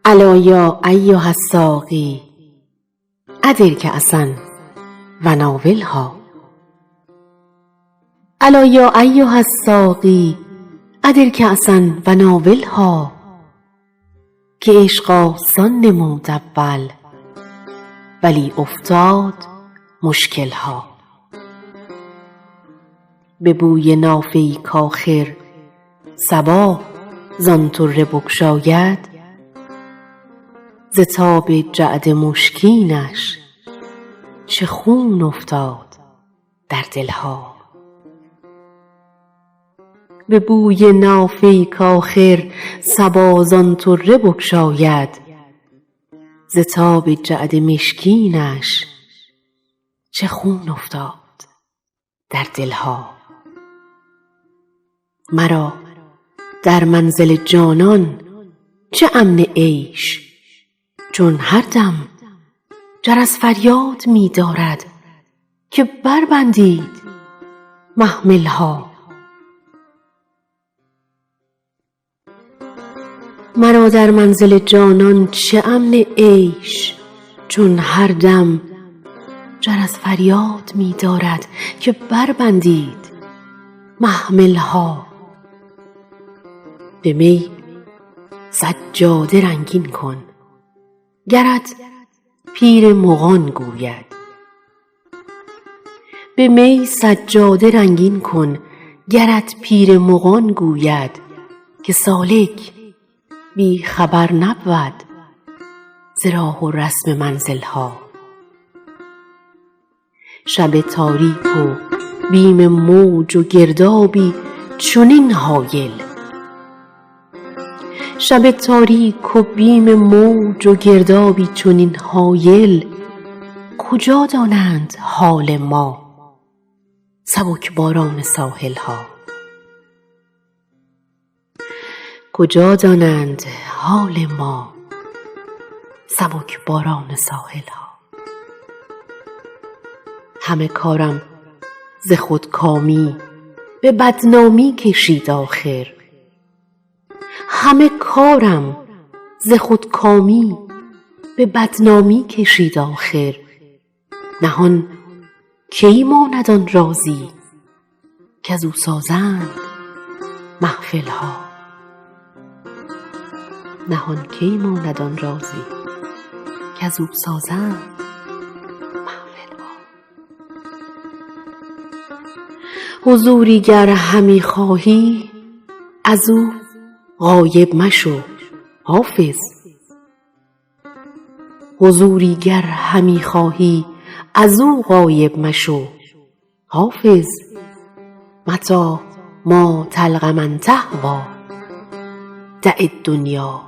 ألا یا أیها الساقی أدر کأسا و ناولها. ألا یا أیها الساقی أدر کأسا و ناولها، که عشق آسان نمود اول ولی افتاد مشکلها. به بوی نافه ای کآخر صبا زان طره بگشاید، ز تاب جعد مشکینش چه خون افتاد در دلها. به بوی نافه ای کآخر صبا زان طره بگشاید، ز تاب جعد مشکینش چه خون افتاد در دلها. مرا در منزل جانان چه امن عیش، چون هر دم جرس فریاد می دارد که بربندید محملها. مرا در منزل جانان چه امن عیش، چون هر دم جرس فریاد می دارد که بربندید محملها. به می سجاده رنگین کن گرت پیر مغان گوید. به می سجاده رنگین کن گرت پیر مغان گوید، که سالک بی خبر نبود ز راه و رسم منزلها. شب تاریک و بیم موج و گردابی چنین هایل، شب تاریک و بیم موج و گردابی چنین هایل، کجا دانند حال ما سبکباران ساحلها. کجا دانند حال ما سبکباران ساحلها. همه کارم ز خودکامی به بدنامی کشید آخر، همه کارم ز خودکامی به بدنامی کشید آخر. نهان کی ماند آن رازی کز او سازند محفلها. نهان کی ماند آن رازی کز او سازند محفلها. حضوری گر همی خواهی از او غایب مشو حافظ. حضوری گر همی خواهی از او غایب مشو حافظ. متی ما تلق من تهوی دع الدنیا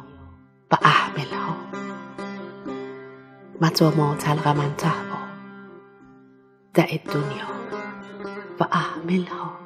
و احملها. متی ما تلق من تهوی دع الدنیا و احملها.